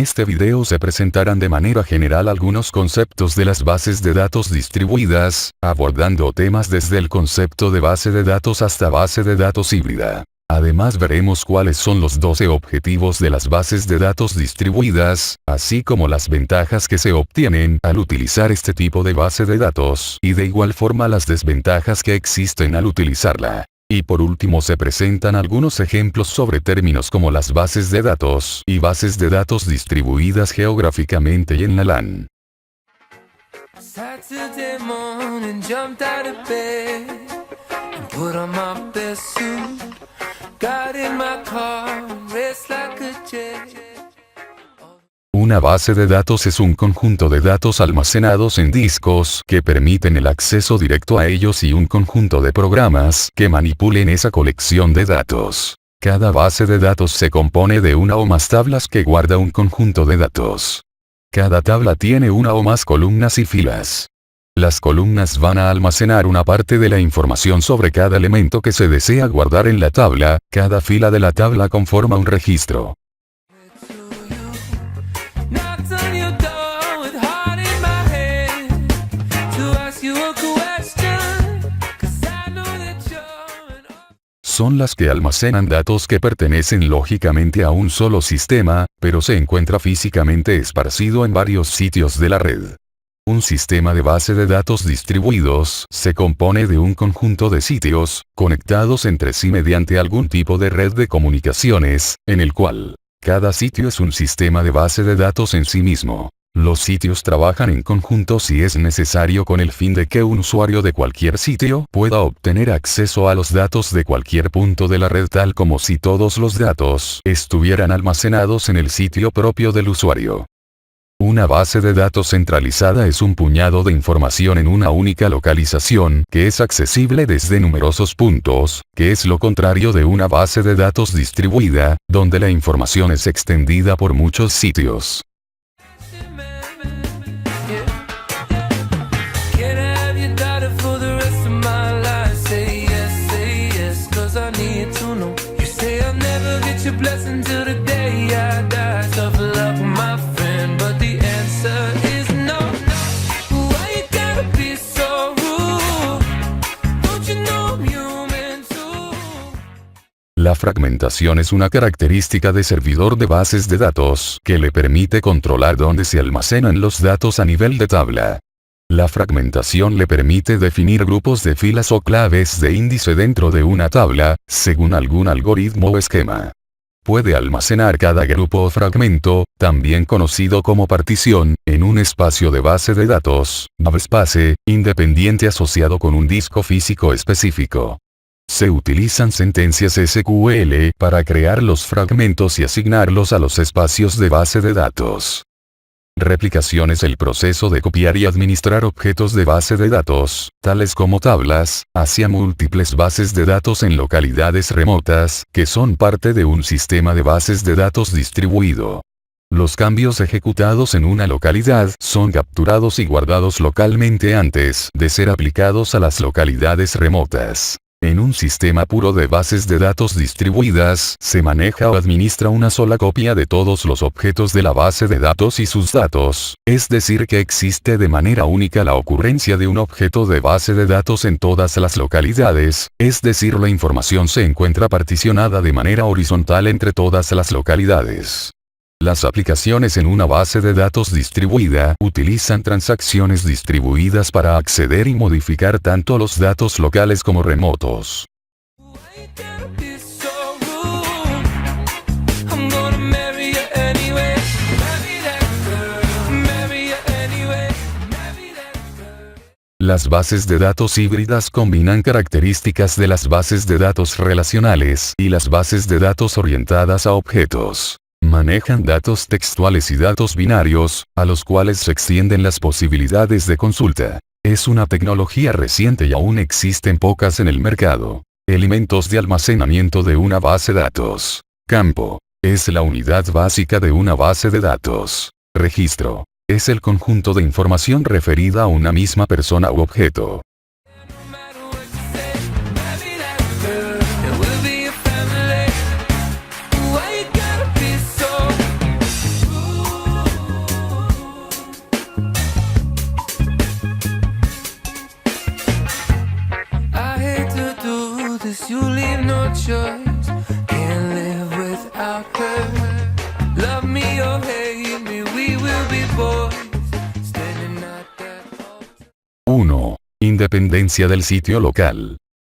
este video se presentarán de manera general algunos conceptos de las bases de datos distribuidas, abordando temas desde el concepto de base de datos hasta base de datos híbrida. Además veremos cuáles son los 12 objetivos de las bases de datos distribuidas, así como las ventajas que se obtienen al utilizar este tipo de base de datos, y de igual forma las desventajas que existen al utilizarla. Y por último se presentan algunos ejemplos sobre términos como las bases de datos y bases de datos distribuidas geográficamente y en la LAN. Saturday morning, jumped out of bed and put on my best suit. Got in my car, raced like a jet. Una base de datos es un conjunto de datos almacenados en discos que permiten el acceso directo a ellos y un conjunto de programas que manipulen esa colección de datos. Cada base de datos se compone de una o más tablas que guarda un conjunto de datos. Cada tabla tiene una o más columnas y filas. Las columnas van a almacenar una parte de la información sobre cada elemento que se desea guardar en la tabla, cada fila de la tabla conforma un registro. Son las que almacenan datos que pertenecen lógicamente a un solo sistema, pero se encuentra físicamente esparcido en varios sitios de la red. Un sistema de base de datos distribuidos se compone de un conjunto de sitios, conectados entre sí mediante algún tipo de red de comunicaciones, en el cual cada sitio es un sistema de base de datos en sí mismo. Los sitios trabajan en conjunto si es necesario con el fin de que un usuario de cualquier sitio pueda obtener acceso a los datos de cualquier punto de la red, tal como si todos los datos estuvieran almacenados en el sitio propio del usuario. Una base de datos centralizada es un puñado de información en una única localización que es accesible desde numerosos puntos, que es lo contrario de una base de datos distribuida, donde la información es extendida por muchos sitios. La fragmentación es una característica de servidor de bases de datos que le permite controlar dónde se almacenan los datos a nivel de tabla. La fragmentación le permite definir grupos de filas o claves de índice dentro de una tabla, según algún algoritmo o esquema. Puede almacenar cada grupo o fragmento, también conocido como partición, en un espacio de base de datos, namespace, independiente asociado con un disco físico específico. Se utilizan sentencias SQL para crear los fragmentos y asignarlos a los espacios de base de datos. Replicación es el proceso de copiar y administrar objetos de base de datos, tales como tablas, hacia múltiples bases de datos en localidades remotas, que son parte de un sistema de bases de datos distribuido. Los cambios ejecutados en una localidad son capturados y guardados localmente antes de ser aplicados a las localidades remotas. En un sistema puro de bases de datos distribuidas, se maneja o administra una sola copia de todos los objetos de la base de datos y sus datos, es decir que existe de manera única la ocurrencia de un objeto de base de datos en todas las localidades, es decir la información se encuentra particionada de manera horizontal entre todas las localidades. Las aplicaciones en una base de datos distribuida utilizan transacciones distribuidas para acceder y modificar tanto los datos locales como remotos. Las bases de datos híbridas combinan características de las bases de datos relacionales y las bases de datos orientadas a objetos. Manejan datos textuales y datos binarios, a los cuales se extienden las posibilidades de consulta. Es una tecnología reciente y aún existen pocas en el mercado. Elementos de almacenamiento de una base de datos. Campo. Es la unidad básica de una base de datos. Registro. Es el conjunto de información referida a una misma persona u objeto. me or hate me, we will be boys, standing at that altar. 1. Independencia del sitio local.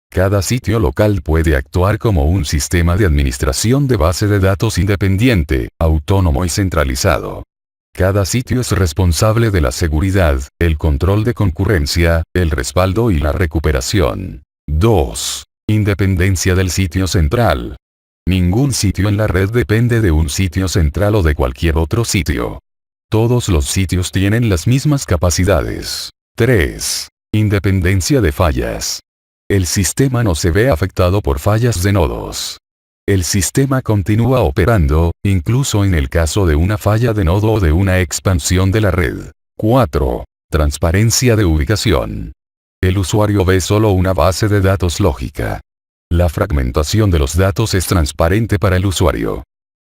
Cada sitio local puede actuar como un sistema de administración de base de datos independiente, autónomo y centralizado. Cada sitio es responsable de la seguridad, el control de concurrencia, el respaldo y la recuperación. 2. Independencia del sitio central. Ningún sitio en la red depende de un sitio central o de cualquier otro sitio. Todos los sitios tienen las mismas capacidades. 3. Independencia de fallas. El sistema no se ve afectado por fallas de nodos. El sistema continúa operando, incluso en el caso de una falla de nodo o de una expansión de la red. 4. Transparencia de ubicación. El usuario ve solo una base de datos lógica. La fragmentación de los datos es transparente para el usuario.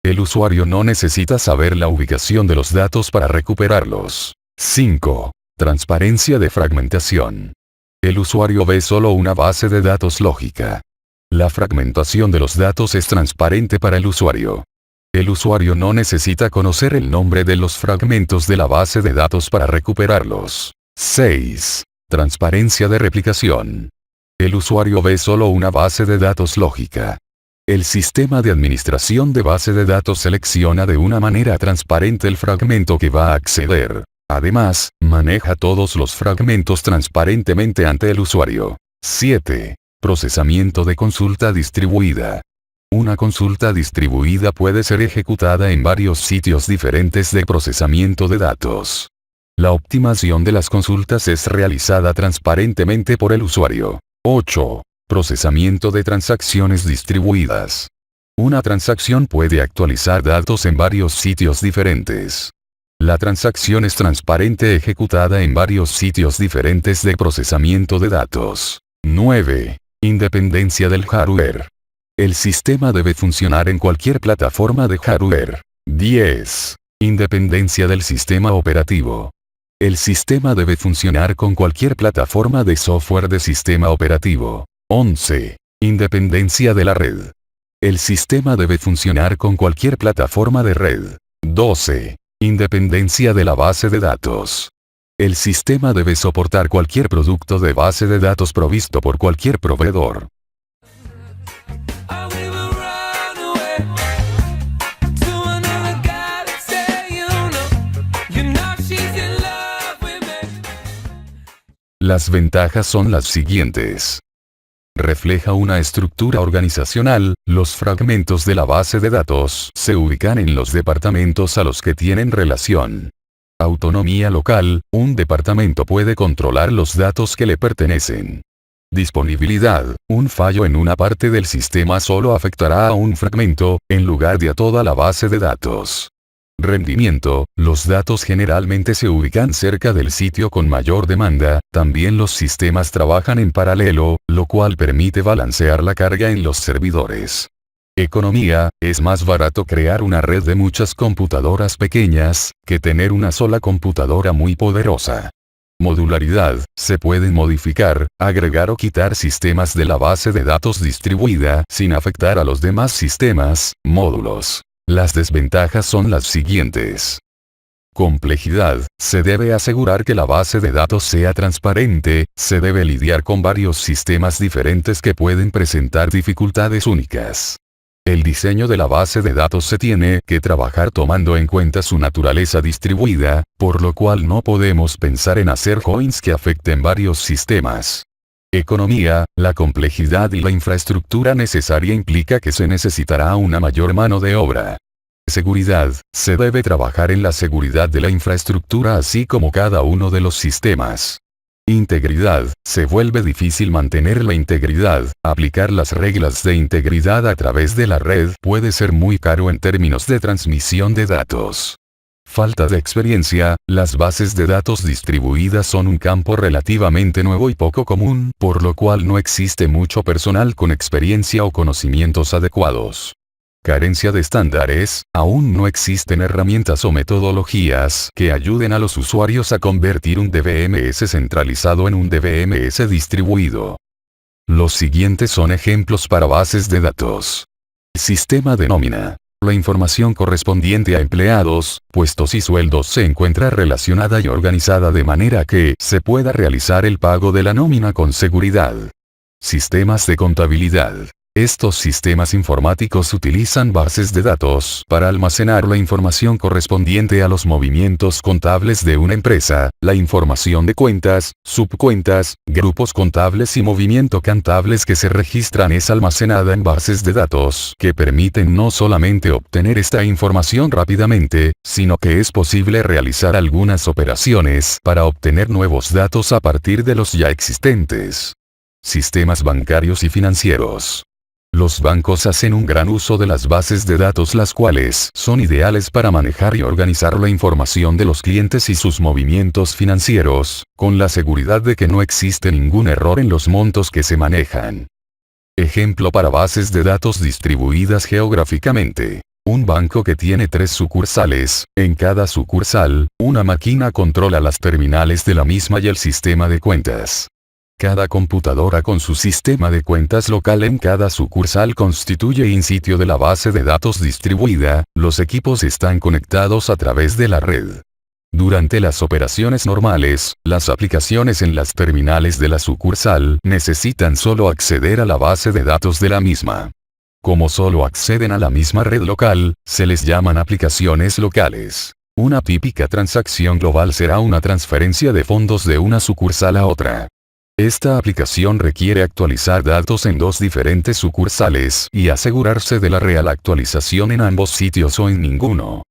El usuario no necesita saber la ubicación de los datos para recuperarlos. 5. Transparencia de fragmentación. El usuario ve solo una base de datos lógica. La fragmentación de los datos es transparente para el usuario. El usuario no necesita conocer el nombre de los fragmentos de la base de datos para recuperarlos. 6. Transparencia de replicación. El usuario ve solo una base de datos lógica. El sistema de administración de base de datos selecciona de una manera transparente el fragmento que va a acceder. Además, maneja todos los fragmentos transparentemente ante el usuario. 7. Procesamiento de consulta distribuida. Una consulta distribuida puede ser ejecutada en varios sitios diferentes de procesamiento de datos. La optimización de las consultas es realizada transparentemente por el usuario. 8. Procesamiento de transacciones distribuidas. Una transacción puede actualizar datos en varios sitios diferentes. La transacción es transparente ejecutada en varios sitios diferentes de procesamiento de datos. 9. Independencia del hardware. El sistema debe funcionar en cualquier plataforma de hardware. 10. Independencia del sistema operativo. El sistema debe funcionar con cualquier plataforma de software de sistema operativo. 11. Independencia de la red. El sistema debe funcionar con cualquier plataforma de red. 12. Independencia de la base de datos. El sistema debe soportar cualquier producto de base de datos provisto por cualquier proveedor. Oh, we will run away to another galaxy, you know she's in love with me. Las ventajas son las siguientes. Refleja una estructura organizacional, los fragmentos de la base de datos se ubican en los departamentos a los que tienen relación. Autonomía local, un departamento puede controlar los datos que le pertenecen. Disponibilidad, un fallo en una parte del sistema solo afectará a un fragmento, en lugar de a toda la base de datos. Rendimiento, los datos generalmente se ubican cerca del sitio con mayor demanda, también los sistemas trabajan en paralelo, lo cual permite balancear la carga en los servidores. Economía, es más barato crear una red de muchas computadoras pequeñas, que tener una sola computadora muy poderosa. Modularidad, se pueden modificar, agregar o quitar sistemas de la base de datos distribuida sin afectar a los demás sistemas, módulos. Las desventajas son las siguientes. Complejidad, se debe asegurar que la base de datos sea transparente, se debe lidiar con varios sistemas diferentes que pueden presentar dificultades únicas. El diseño de la base de datos se tiene que trabajar tomando en cuenta su naturaleza distribuida, por lo cual no podemos pensar en hacer joins que afecten varios sistemas. Economía, la complejidad y la infraestructura necesaria implica que se necesitará una mayor mano de obra. Seguridad, se debe trabajar en la seguridad de la infraestructura así como cada uno de los sistemas. Integridad, se vuelve difícil mantener la integridad, aplicar las reglas de integridad a través de la red puede ser muy caro en términos de transmisión de datos. Falta de experiencia, las bases de datos distribuidas son un campo relativamente nuevo y poco común, por lo cual no existe mucho personal con experiencia o conocimientos adecuados. Carencia de estándares, aún no existen herramientas o metodologías que ayuden a los usuarios a convertir un DBMS centralizado en un DBMS distribuido. Los siguientes son ejemplos para bases de datos. Sistema de nómina. La información correspondiente a empleados, puestos y sueldos se encuentra relacionada y organizada de manera que se pueda realizar el pago de la nómina con seguridad. Sistemas de contabilidad. Estos sistemas informáticos utilizan bases de datos para almacenar la información correspondiente a los movimientos contables de una empresa, la información de cuentas, subcuentas, grupos contables y movimiento contables que se registran es almacenada en bases de datos que permiten no solamente obtener esta información rápidamente, sino que es posible realizar algunas operaciones para obtener nuevos datos a partir de los ya existentes. Sistemas bancarios y financieros. Los bancos hacen un gran uso de las bases de datos, las cuales son ideales para manejar y organizar la información de los clientes y sus movimientos financieros, con la seguridad de que no existe ningún error en los montos que se manejan. Ejemplo para bases de datos distribuidas geográficamente. Un banco que tiene 3 sucursales, en cada sucursal, una máquina controla las terminales de la misma y el sistema de cuentas. Cada computadora con su sistema de cuentas local en cada sucursal constituye un sitio de la base de datos distribuida, los equipos están conectados a través de la red. Durante las operaciones normales, las aplicaciones en las terminales de la sucursal necesitan solo acceder a la base de datos de la misma. Como solo acceden a la misma red local, se les llaman aplicaciones locales. Una típica transacción global será una transferencia de fondos de una sucursal a otra. Esta aplicación requiere actualizar datos en 2 diferentes sucursales y asegurarse de la real actualización en ambos sitios o en ninguno.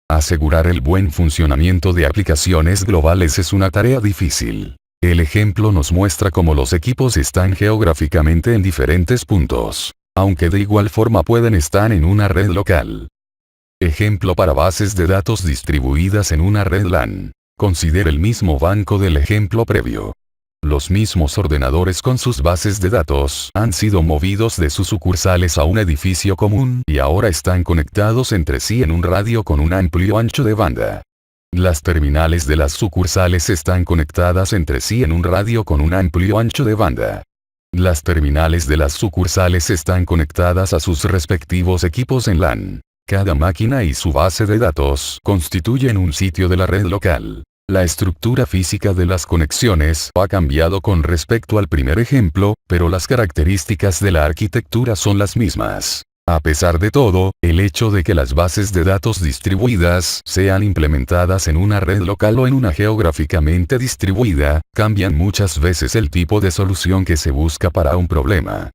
Asegurar el buen funcionamiento de aplicaciones globales es una tarea difícil. El ejemplo nos muestra cómo los equipos están geográficamente en diferentes puntos, aunque de igual forma pueden estar en una red local. Ejemplo para bases de datos distribuidas en una red LAN. Considere el mismo banco del ejemplo previo. Los mismos ordenadores con sus bases de datos han sido movidos de sus sucursales a un edificio común y ahora están conectados entre sí en un radio con un amplio ancho de banda. Las terminales de las sucursales están conectadas entre sí en un radio con un amplio ancho de banda. Las terminales de las sucursales están conectadas a sus respectivos equipos en LAN. Cada máquina y su base de datos constituyen un sitio de la red local. La estructura física de las conexiones ha cambiado con respecto al primer ejemplo, pero las características de la arquitectura son las mismas. A pesar de todo, el hecho de que las bases de datos distribuidas sean implementadas en una red local o en una geográficamente distribuida, cambian muchas veces el tipo de solución que se busca para un problema.